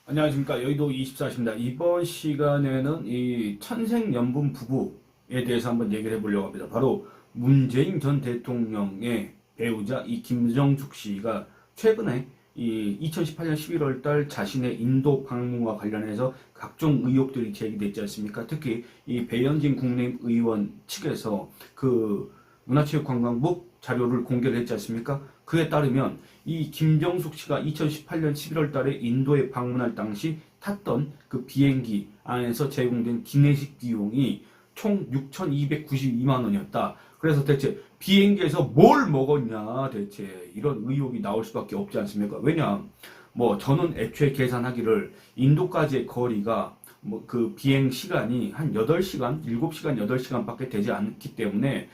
안녕하십니까. 여의도 24시입니다. 이번 시간에는 이 천생연분 부부에 대해서 한번 얘기를 해보려고 합니다. 바로 문재인 전 대통령의 배우자 이 김정숙 씨가 최근에 이 2018년 11월 달 자신의 인도 방문과 관련해서 각종 의혹들이 제기됐지 않습니까? 특히 이 배현진 국내의원 측에서 그 문화체육관광부 자료를 공개를 했지 않습니까? 그에 따르면 이 김정숙 씨가 2018년 11월 달에 인도에 방문할 당시 탔던 그 비행기 안에서 제공된 기내식 비용이 총 6,292만 원이었다. 그래서 대체 비행기에서 뭘 먹었냐 대체 이런 의혹이 나올 수밖에 없지 않습니까? 왜냐 뭐 저는 애초에 계산하기를 인도까지의 거리가 뭐 그 비행 시간이 한 8시간, 7시간, 8시간밖에 되지 않기 때문에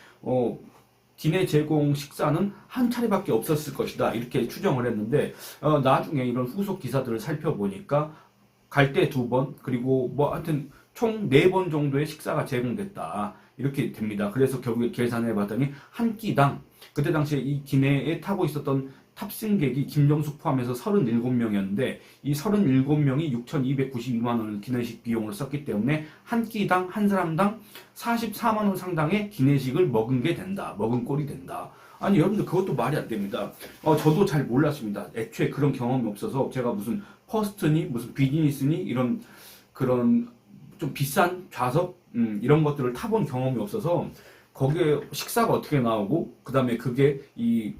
기내 제공 식사는 한 차례밖에 없었을 것이다. 이렇게 추정을 했는데 나중에 이런 후속 기사들을 살펴보니까 갈 때 2번, 그리고 뭐 하여튼 총 4번 정도의 식사가 제공됐다. 이렇게 됩니다. 그래서 결국에 계산해 봤더니 한 끼당 그때 당시에 이 기내에 타고 있었던 탑승객이 김정숙 포함해서 37명이었는데 이 37명이 6,292만 원을 기내식 비용으로 썼기 때문에 한 끼당 한 사람당 44만 원 상당의 기내식을 먹은 게 된다. 먹은 꼴이 된다. 아니 여러분들 그것도 말이 안 됩니다. 저도 잘 몰랐습니다. 애초에 그런 경험이 없어서 제가 무슨 퍼스트니 무슨 비즈니스니 이런 그런 좀 비싼 좌석 이런 것들을 타본 경험이 없어서 거기에 식사가 어떻게 나오고 그 다음에 그게 이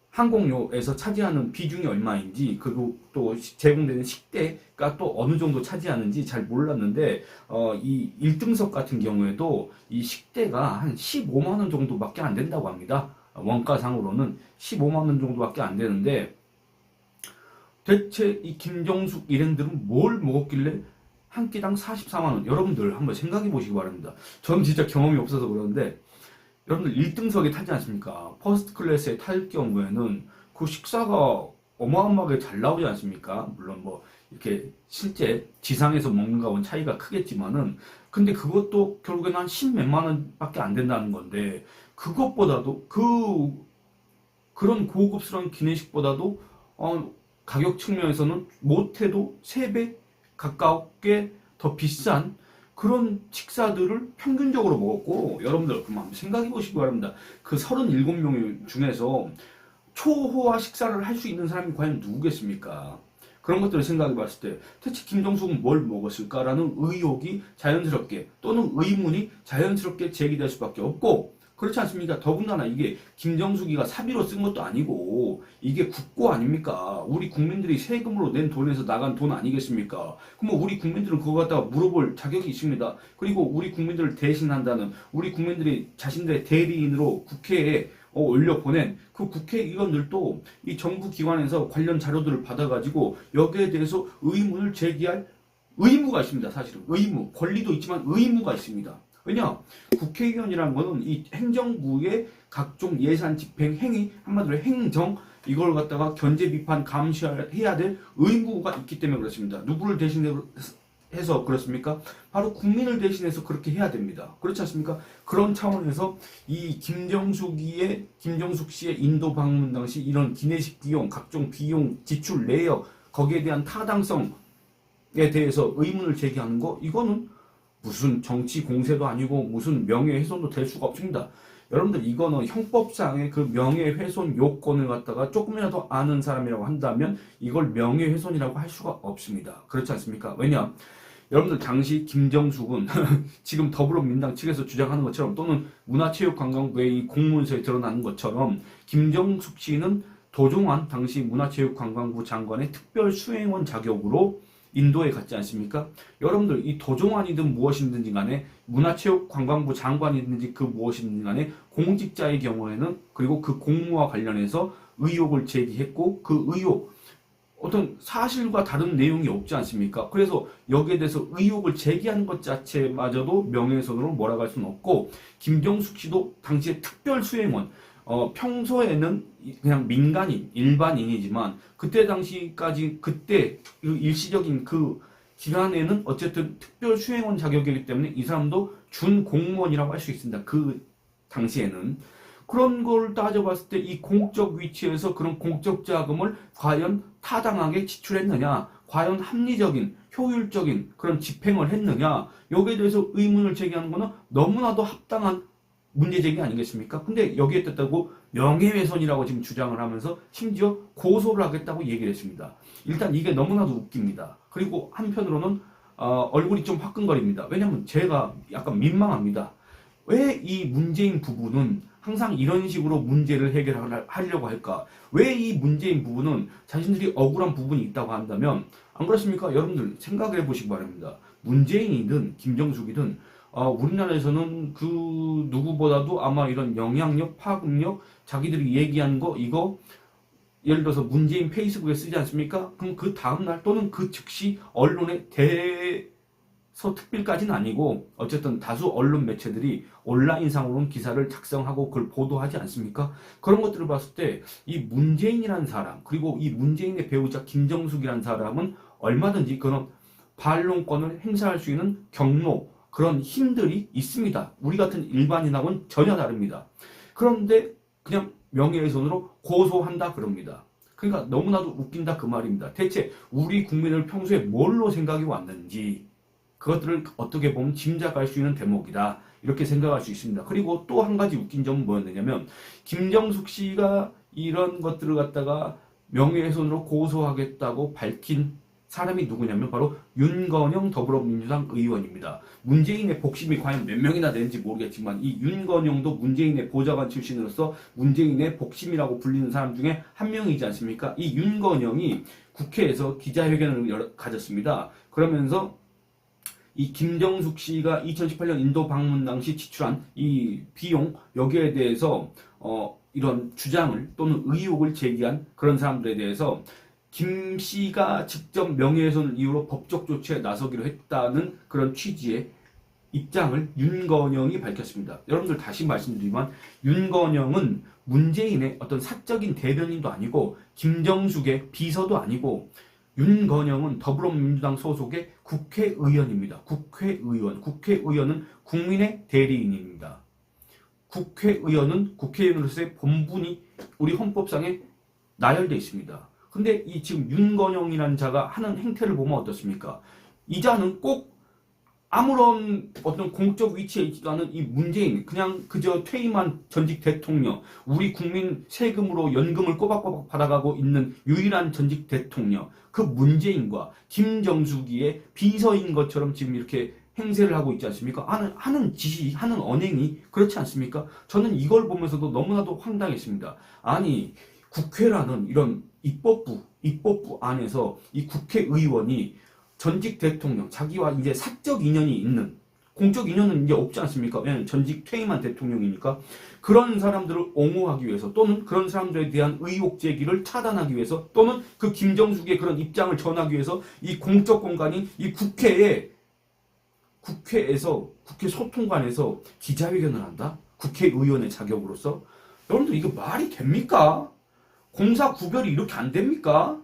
항공료에서 차지하는 비중이 얼마인지 그리고 또 제공되는 식대가 또 어느 정도 차지하는지 잘 몰랐는데 이 1등석 같은 경우에도 이 식대가 한 15만 원 정도밖에 안 된다고 합니다. 원가상으로는 15만 원 정도밖에 안 되는데 대체 이 김정숙 일행들은 뭘 먹었길래 한 끼당 44만 원? 여러분들 한번 생각해 보시기 바랍니다. 저는 진짜 경험이 없어서 그러는데 여러분들 1등석에 타지 않습니까? 퍼스트 클래스에 탈 경우에는 그 식사가 어마어마하게 잘 나오지 않습니까? 물론 뭐 이렇게 실제 지상에서 먹는 거하고는 차이가 크겠지만은 근데 그것도 결국에는 한 10몇만 원밖에 안 된다는 건데 그것보다도 그런 고급스러운 기내식보다도 가격 측면에서는 못해도 3배 가깝게 더 비싼 그런 식사들을 평균적으로 먹었고 여러분들 그만 생각해 보시기 바랍니다. 그 37명 중에서 초호화 식사를 할 수 있는 사람이 과연 누구겠습니까? 그런 것들을 생각해 봤을 때 대체 김정숙은 뭘 먹었을까라는 의혹이 자연스럽게 또는 의문이 자연스럽게 제기될 수밖에 없고 그렇지 않습니까? 더군다나 이게 김정숙이가 사비로 쓴 것도 아니고 이게 국고 아닙니까? 우리 국민들이 세금으로 낸 돈에서 나간 돈 아니겠습니까? 그럼 우리 국민들은 그거 갖다가 물어볼 자격이 있습니다. 그리고 우리 국민들을 대신한다는 우리 국민들이 자신들의 대리인으로 국회에 올려보낸 그 국회의원들도 이 정부 기관에서 관련 자료들을 받아가지고 여기에 대해서 의문을 제기할 의무가 있습니다. 사실은 의무, 권리도 있지만 의무가 있습니다. 왜냐? 국회의원이라는 거는 이 행정부의 각종 예산 집행 행위, 한마디로 행정, 이걸 갖다가 견제 비판 감시해야 될 의무가 있기 때문에 그렇습니다. 누구를 대신해서 그렇습니까? 바로 국민을 대신해서 그렇게 해야 됩니다. 그렇지 않습니까? 그런 차원에서 이 김정숙 씨의 인도 방문 당시 이런 기내식 비용, 각종 비용 지출 내역, 거기에 대한 타당성에 대해서 의문을 제기하는 거, 이거는 무슨 정치 공세도 아니고 무슨 명예훼손도 될 수가 없습니다. 여러분들 이거는 형법상의 그 명예훼손 요건을 갖다가 조금이라도 아는 사람이라고 한다면 이걸 명예훼손이라고 할 수가 없습니다. 그렇지 않습니까? 왜냐? 여러분들 당시 김정숙은 지금 더불어민주당 측에서 주장하는 것처럼 또는 문화체육관광부의 이 공문서에 드러나는 것처럼 김정숙 씨는 도종환 당시 문화체육관광부 장관의 특별 수행원 자격으로 인도에 갔지 않습니까? 여러분들 이 도종환이든 무엇이든지 간에 문화체육관광부 장관이든지 그 무엇이든지 간에 공직자의 경우에는 그리고 그 공무와 관련해서 의혹을 제기했고 그 의혹 어떤 사실과 다른 내용이 없지 않습니까? 그래서 여기에 대해서 의혹을 제기하는 것 자체마저도 명예훼손으로 몰아갈 수는 없고 김정숙 씨도 당시에 특별 수행원 평소에는 그냥 민간인, 일반인이지만 그때 당시까지 그때 일시적인 그 기간에는 어쨌든 특별 수행원 자격이기 때문에 이 사람도 준 공무원이라고 할 수 있습니다. 그 당시에는 그런 걸 따져봤을 때 이 공적 위치에서 그런 공적 자금을 과연 타당하게 지출했느냐? 과연 합리적인, 효율적인 그런 집행을 했느냐, 여기에 대해서 의문을 제기하는 것은 너무나도 합당한 문제제기 아니겠습니까? 근데 여기에 됐다고 명예훼손이라고 지금 주장을 하면서 심지어 고소를 하겠다고 얘기를 했습니다. 일단 이게 너무나도 웃깁니다. 그리고 한편으로는 얼굴이 좀 화끈거립니다. 왜냐면 제가 약간 민망합니다. 왜 이 문재인 부부는 항상 이런 식으로 문제를 해결하려고 할까? 왜 이 문재인 부부는 자신들이 억울한 부분이 있다고 한다면, 안 그렇습니까? 여러분들 생각을 해보시기 바랍니다. 문재인이든 김정숙이든 우리나라에서는 그 누구보다도 아마 이런 영향력, 파급력, 자기들이 얘기한 거 이거 예를 들어서 문재인 페이스북에 쓰지 않습니까? 그럼 그 다음날 또는 그 즉시 언론에 대서특필까지는 아니고 어쨌든 다수 언론 매체들이 온라인상으로는 기사를 작성하고 그걸 보도하지 않습니까? 그런 것들을 봤을 때 이 문재인이라는 사람, 그리고 이 문재인의 배우자 김정숙이라는 사람은 얼마든지 그런 반론권을 행사할 수 있는 경로, 그런 힘들이 있습니다. 우리 같은 일반인하고는 전혀 다릅니다. 그런데 그냥 명예훼손으로 고소한다 그럽니다. 그러니까 너무나도 웃긴다 그 말입니다. 대체 우리 국민을 평소에 뭘로 생각이 왔는지 그것들을 어떻게 보면 짐작할 수 있는 대목이다. 이렇게 생각할 수 있습니다. 그리고 또 한 가지 웃긴 점은 뭐였느냐면 김정숙 씨가 이런 것들을 갖다가 명예훼손으로 고소하겠다고 밝힌 사람이 누구냐면 바로 윤건영 더불어민주당 의원입니다. 문재인의 복심이 과연 몇 명이나 되는지 모르겠지만 이 윤건영도 문재인의 보좌관 출신으로서 문재인의 복심이라고 불리는 사람 중에 한 명이지 않습니까? 이 윤건영이 국회에서 기자회견을 가졌습니다. 그러면서 이 김정숙 씨가 2018년 인도 방문 당시 지출한 이 비용 여기에 대해서 이런 주장을 또는 의혹을 제기한 그런 사람들에 대해서 김 씨가 직접 명예훼손을 이유로 법적 조치에 나서기로 했다는 그런 취지의 입장을 윤건영이 밝혔습니다. 여러분들 다시 말씀드리지만 윤건영은 문재인의 어떤 사적인 대변인도 아니고 김정숙의 비서도 아니고 윤건영은 더불어민주당 소속의 국회의원입니다. 국회의원은 국민의 대리인입니다. 국회의원은 국회의원으로서의 본분이 우리 헌법상에 나열되어 있습니다. 근데 이 지금 윤건영이라는 자가 하는 행태를 보면 어떻습니까? 이 자는 꼭 아무런 어떤 공적 위치에 있지도 않은 이 문재인, 그냥 그저 퇴임한 전직 대통령, 우리 국민 세금으로 연금을 꼬박꼬박 받아가고 있는 유일한 전직 대통령, 그 문재인과 김정숙이의 비서인 것처럼 지금 이렇게 행세를 하고 있지 않습니까? 하는 짓이, 하는 언행이 그렇지 않습니까? 저는 이걸 보면서도 너무나도 황당했습니다. 아니, 국회라는 이런 입법부 안에서 이 국회의원이 전직 대통령, 자기와 이제 사적 인연이 있는, 공적 인연은 이제 없지 않습니까? 왜냐하면 전직 퇴임한 대통령이니까. 그런 사람들을 옹호하기 위해서 또는 그런 사람들에 대한 의혹 제기를 차단하기 위해서 또는 그 김정숙의 그런 입장을 전하기 위해서 이 공적 공간인 이 국회에서 국회 소통관에서 기자회견을 한다? 국회의원의 자격으로서? 여러분들 이거 말이 됩니까? 공사 구별이 이렇게 안 됩니까?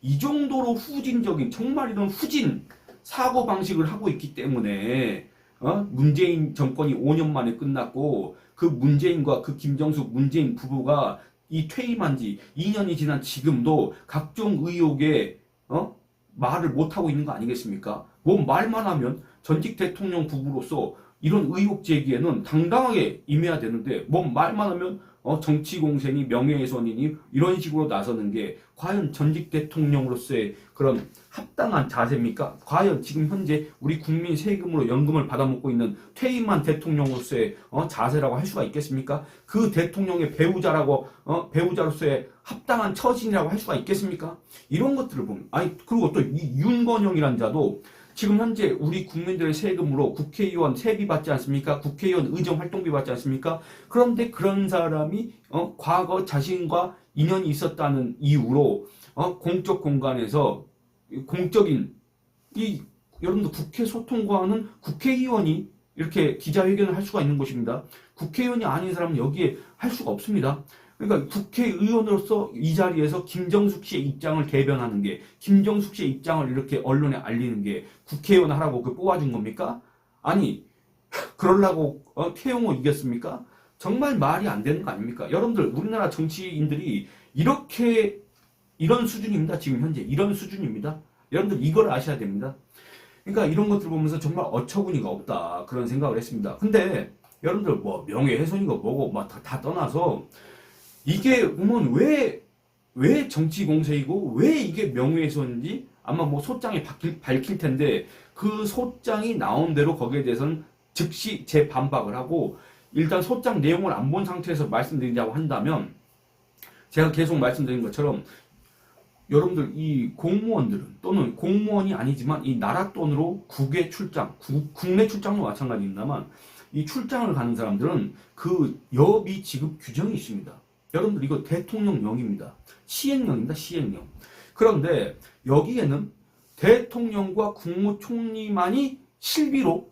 이 정도로 후진적인, 정말 이런 후진 사고방식을 하고 있기 때문에 문재인 정권이 5년 만에 끝났고 그 문재인과 그 김정숙 문재인 부부가 이 퇴임한 지 2년이 지난 지금도 각종 의혹에 말을 못하고 있는 거 아니겠습니까? 뭐 말만 하면 전직 대통령 부부로서 이런 의혹 제기에는 당당하게 임해야 되는데 뭐 말만 하면 정치 공세니 명예훼손이니 이런 식으로 나서는 게 과연 전직 대통령으로서의 그런 합당한 자세입니까? 과연 지금 현재 우리 국민 세금으로 연금을 받아먹고 있는 퇴임한 대통령으로서의 자세라고 할 수가 있겠습니까? 그 대통령의 배우자로서의 합당한 처신이라고 할 수가 있겠습니까? 이런 것들을 보면 그리고 또 이 윤건영이라는 자도 지금 현재 우리 국민들의 세금으로 국회의원 세비 받지 않습니까? 국회의원 의정 활동비 받지 않습니까? 그런데 그런 사람이 과거 자신과 인연이 있었다는 이유로 공적 공간에서 공적인 여러분들 국회 소통관은 국회의원이 이렇게 기자회견을 할 수가 있는 곳입니다. 국회의원이 아닌 사람은 여기에 할 수가 없습니다. 그러니까 국회의원으로서 이 자리에서 김정숙 씨의 입장을 대변하는 게, 김정숙 씨의 입장을 이렇게 언론에 알리는 게 국회의원 하라고 뽑아준 겁니까? 아니, 그러려고 태용호 이겼습니까? 정말 말이 안 되는 거 아닙니까? 여러분들, 우리나라 정치인들이 이런 수준입니다. 지금 현재 이런 수준입니다. 여러분들 이걸 아셔야 됩니다. 그러니까 이런 것들 보면서 정말 어처구니가 없다 그런 생각을 했습니다. 근데 여러분들 뭐 명예훼손이고 뭐고 막 다 떠나서 이게 보면 왜 정치 공세이고 왜 이게 명예훼손인지 아마 뭐 소장이 밝힐 텐데 그 소장이 나온 대로 거기에 대해서는 즉시 재반박을 하고 일단 소장 내용을 안 본 상태에서 말씀드린다고 한다면 제가 계속 말씀드린 것처럼 여러분들 이 공무원들은 또는 공무원이 아니지만 이 나라 돈으로 국외 출장, 국내 출장도 마찬가지입니다만 이 출장을 가는 사람들은 그 여비 지급 규정이 있습니다. 여러분들 이거 대통령령입니다. 시행령입니다. 시행령. 그런데 여기에는 대통령과 국무총리만이 실비로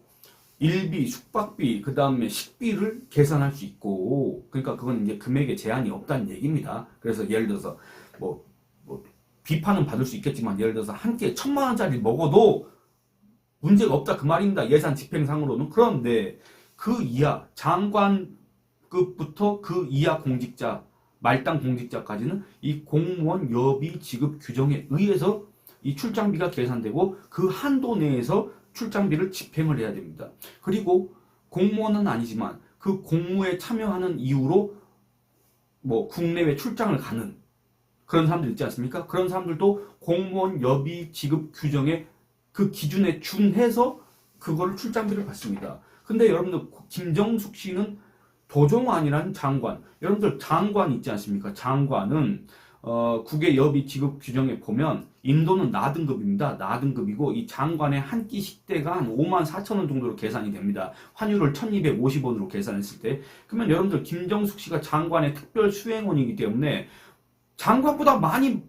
일비, 숙박비, 그 다음에 식비를 계산할 수 있고, 그러니까 그건 이제 금액에 제한이 없다는 얘기입니다. 그래서 예를 들어서 뭐 비판은 받을 수 있겠지만 예를 들어서 한 끼에 1,000만 원짜리 먹어도 문제가 없다 그 말입니다. 예산 집행상으로는. 그런데 그 이하 장관급부터 그 이하 공직자 말단 공직자까지는 이 공무원 여비 지급 규정에 의해서 이 출장비가 계산되고 그 한도 내에서 출장비를 집행을 해야 됩니다. 그리고 공무원은 아니지만 그 공무에 참여하는 이유로 뭐 국내외 출장을 가는 그런 사람들 있지 않습니까? 그런 사람들도 공무원 여비 지급 규정의 그 기준에 준해서 그거를 출장비를 받습니다. 근데 여러분들 김정숙 씨는 도종환이라는 장관, 여러분들 장관 있지 않습니까? 장관은 국외 여비 지급 규정에 보면 인도는 나등급입니다. 나등급이고 이 장관의 한 끼 식대가 한 54,000원 정도로 계산이 됩니다. 환율을 1250원으로 계산했을 때. 그러면 여러분들 김정숙 씨가 장관의 특별 수행원이기 때문에 장관보다 많이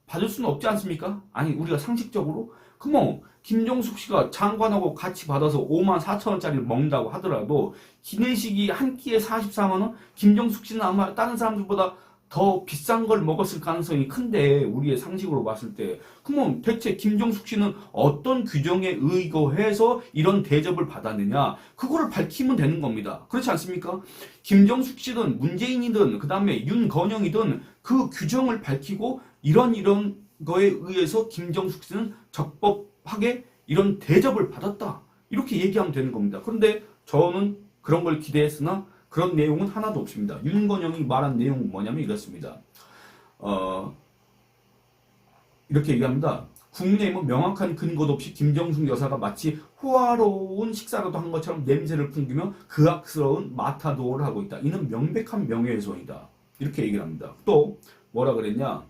받을 수는 없지 않습니까? 아니 우리가 상식적으로 그럼 김정숙 씨가 장관하고 같이 받아서 54,000원짜리를 먹는다고 하더라도 기내식이 한 끼에 44만원? 김정숙 씨는 아마 다른 사람들보다 더 비싼 걸 먹었을 가능성이 큰데 우리의 상식으로 봤을 때 그럼 대체 김정숙 씨는 어떤 규정에 의거해서 이런 대접을 받았느냐 그거를 밝히면 되는 겁니다. 그렇지 않습니까? 김정숙 씨든 문재인이든 그 다음에 윤건영이든 그 규정을 밝히고 이런 거에 의해서 김정숙 씨는 적법하게 이런 대접을 받았다 이렇게 얘기하면 되는 겁니다. 그런데 저는 그런 걸 기대했으나 그런 내용은 하나도 없습니다. 윤건영이 말한 내용은 뭐냐면 이렇습니다. 이렇게 얘기합니다. 국내에는 명확한 근거도 없이 김정숙 여사가 마치 호화로운 식사라도 한 것처럼 냄새를 풍기며 그악스러운 마타도어를 하고 있다. 이는 명백한 명예훼손이다. 이렇게 얘기를 합니다. 또 뭐라 그랬냐?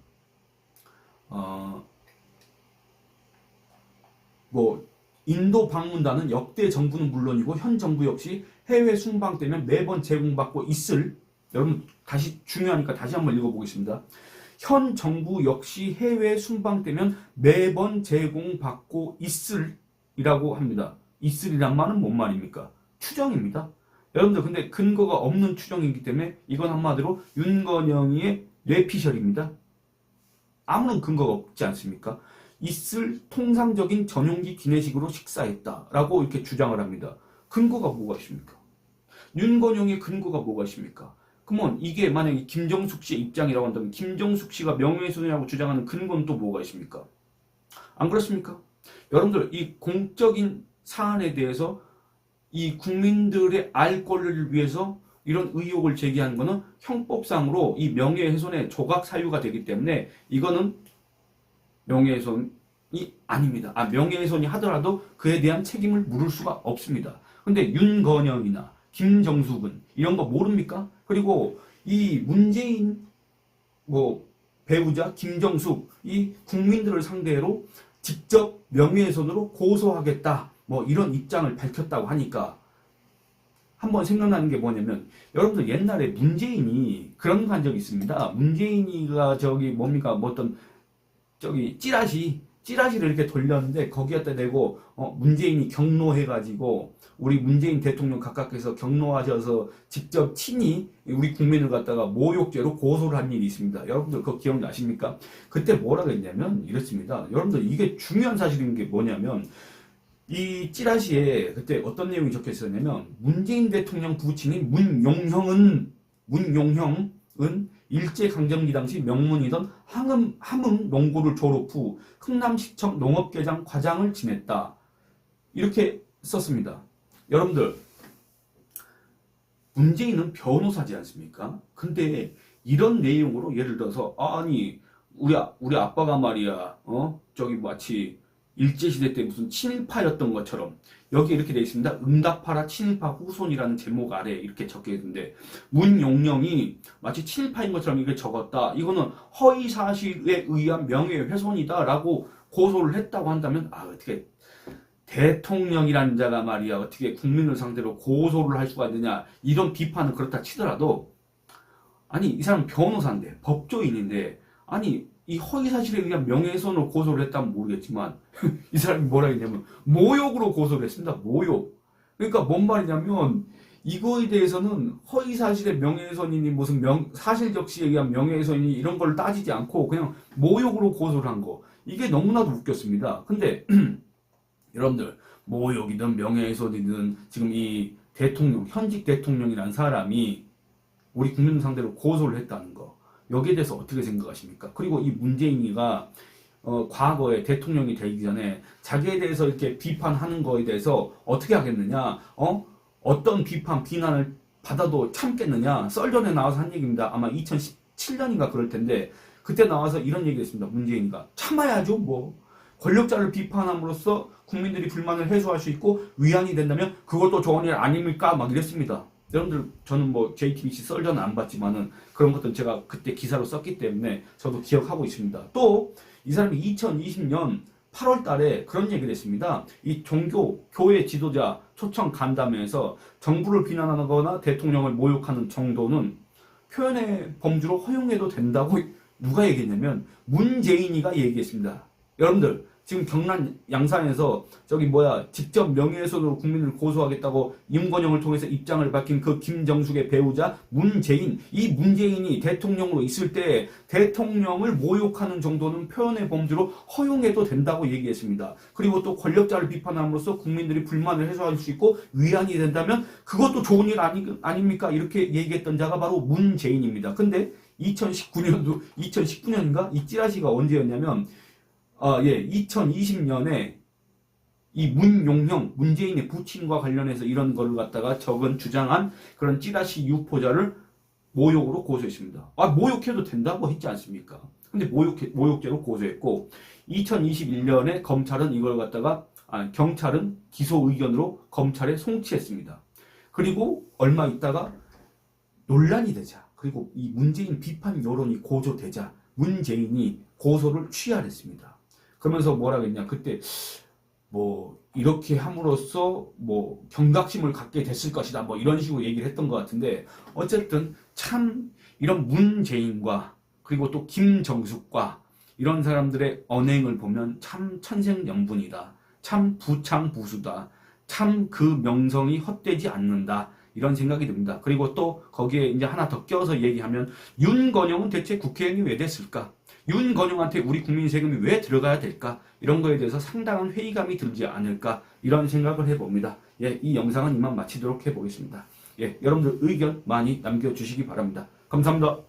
인도 방문단은 역대 정부는 물론이고 현 정부 역시 해외 순방 때면 매번 제공받고 있을 여러분 다시 중요하니까 다시 한번 읽어보겠습니다. 현 정부 역시 해외 순방 때면 매번 제공받고 있을이라고 합니다. 있을이란 말은 뭔 말입니까? 추정입니다. 여러분들 근데 근거가 없는 추정이기 때문에 이건 한마디로 윤건영이의 뇌피셜입니다. 아무런 근거가 없지 않습니까? 있을 통상적인 전용기 기내식으로 식사했다라고 이렇게 주장을 합니다. 근거가 뭐가 있습니까? 윤건영의 근거가 뭐가 있습니까? 그러면 이게 만약에 김정숙 씨의 입장이라고 한다면 김정숙 씨가 명예훼손이라고 주장하는 근거는 또 뭐가 있습니까? 안 그렇습니까? 여러분들 이 공적인 사안에 대해서 이 국민들의 알 권리를 위해서 이런 의혹을 제기하는 것은 형법상으로 이 명예훼손의 조각 사유가 되기 때문에 이거는 명예훼손이 아닙니다. 명예훼손이 하더라도 그에 대한 책임을 물을 수가 없습니다. 근데 윤건영이나 김정숙은 이런 거 모릅니까? 그리고 이 문재인 배우자 김정숙 이 국민들을 상대로 직접 명예훼손으로 고소하겠다 이런 입장을 밝혔다고 하니까 한번 생각나는 게 뭐냐면 여러분들 옛날에 문재인이 그런 거 한 적이 있습니다. 문재인이가 찌라시를 이렇게 돌렸는데 거기에다 대고 문재인이 경로해가지고 우리 문재인 대통령 각각께서 경로하셔서 직접 친히 우리 국민을 갖다가 모욕죄로 고소를 한 일이 있습니다. 여러분들 그거 기억나십니까? 그때 뭐라 그랬냐면 이렇습니다. 여러분들 이게 중요한 사실인 게 뭐냐면 이 찌라시에 그때 어떤 내용이 적혀 있었냐면 문재인 대통령 부친인 문용형은 일제강점기 당시 명문이던 함흥 농고를 졸업 후 흥남시청 농업개장 과장을 지냈다. 이렇게 썼습니다. 여러분들, 문재인은 변호사지 않습니까? 근데 이런 내용으로 예를 들어서 아니 우리 아빠가 말이야 저기 마치 일제시대 때 무슨 친일파였던 것처럼 여기 이렇게 되어 있습니다. 응답하라 친일파 후손이라는 제목 아래 이렇게 적혀 있는데 문용령이 마치 친일파인 것처럼 이렇게 적었다. 이거는 허위 사실에 의한 명예훼손이다 라고 고소를 했다고 한다면 어떻게 대통령이라는 자가 말이야 어떻게 국민을 상대로 고소를 할 수가 있느냐 이런 비판은 그렇다 치더라도 아니 이 사람은 변호사인데 법조인인데 아니 이 허위사실에 의한 명예훼손으로 고소를 했다면 모르겠지만 이 사람이 뭐라 했냐면 모욕으로 고소를 했습니다. 모욕. 그러니까 뭔 말이냐면 이거에 대해서는 허위사실의 명예훼손이니 무슨 사실적시에 의한 명예훼손이니 이런 걸 따지지 않고 그냥 모욕으로 고소를 한 거. 이게 너무나도 웃겼습니다. 근데 여러분들 모욕이든 명예훼손이든 지금 이 대통령 현직 대통령이라는 사람이 우리 국민 상대로 고소를 했다는 거 여기에 대해서 어떻게 생각하십니까? 그리고 이 문재인이가 과거에 대통령이 되기 전에 자기에 대해서 이렇게 비판하는 거에 대해서 어떻게 하겠느냐? 어떤 비난을 받아도 참겠느냐? 썰전에 나와서 한 얘기입니다. 아마 2017년인가 그럴 텐데 그때 나와서 이런 얘기를 했습니다. 문재인이가 참아야죠 뭐. 권력자를 비판함으로써 국민들이 불만을 해소할 수 있고 위안이 된다면 그것도 좋은 일 아닙니까? 막 이랬습니다. 여러분들 저는 뭐 JTBC 썰전은 안 봤지만은 그런 것들은 제가 그때 기사로 썼기 때문에 저도 기억하고 있습니다. 또 이 사람이 2020년 8월 달에 그런 얘기를 했습니다. 이 종교, 교회 지도자 초청 간담회에서 정부를 비난하거나 대통령을 모욕하는 정도는 표현의 범주로 허용해도 된다고 누가 얘기했냐면 문재인이가 얘기했습니다. 여러분들 지금 경남 양산에서 직접 명예훼손으로 국민을 고소하겠다고 윤건영을 통해서 입장을 밝힌 그 김정숙의 배우자 문재인, 이 문재인이 대통령으로 있을 때 대통령을 모욕하는 정도는 표현의 범주로 허용해도 된다고 얘기했습니다. 그리고 또 권력자를 비판함으로써 국민들이 불만을 해소할 수 있고 위안이 된다면 그것도 좋은 일 아닙니까? 이렇게 얘기했던 자가 바로 문재인입니다. 근데 2019년인가? 이 찌라시가 언제였냐면 2020년에 이 문용형, 문재인의 부친과 관련해서 이런 거를 갖다가 주장한 그런 찌라시 유포자를 모욕으로 고소했습니다. 모욕해도 된다고 했지 않습니까? 근데 모욕죄로 고소했고, 2021년에 검찰은 이걸 갖다가, 경찰은 기소 의견으로 검찰에 송치했습니다. 그리고 얼마 있다가 논란이 되자, 그리고 이 문재인 비판 여론이 고조되자, 문재인이 고소를 취하했습니다. 그러면서 뭐라 그랬냐, 그때 이렇게 함으로써 경각심을 갖게 됐을 것이다 이런 식으로 얘기를 했던 것 같은데, 어쨌든 참 이런 문재인과 그리고 또 김정숙과 이런 사람들의 언행을 보면 참 천생연분이다, 참 부창부수다, 참 그 명성이 헛되지 않는다 이런 생각이 듭니다. 그리고 또 거기에 이제 하나 더 껴서 얘기하면 윤건영은 대체 국회의원이 왜 됐을까? 윤건영한테 우리 국민 세금이 왜 들어가야 될까? 이런 거에 대해서 상당한 회의감이 들지 않을까? 이런 생각을 해봅니다. 이 영상은 이만 마치도록 해보겠습니다. 여러분들 의견 많이 남겨주시기 바랍니다. 감사합니다.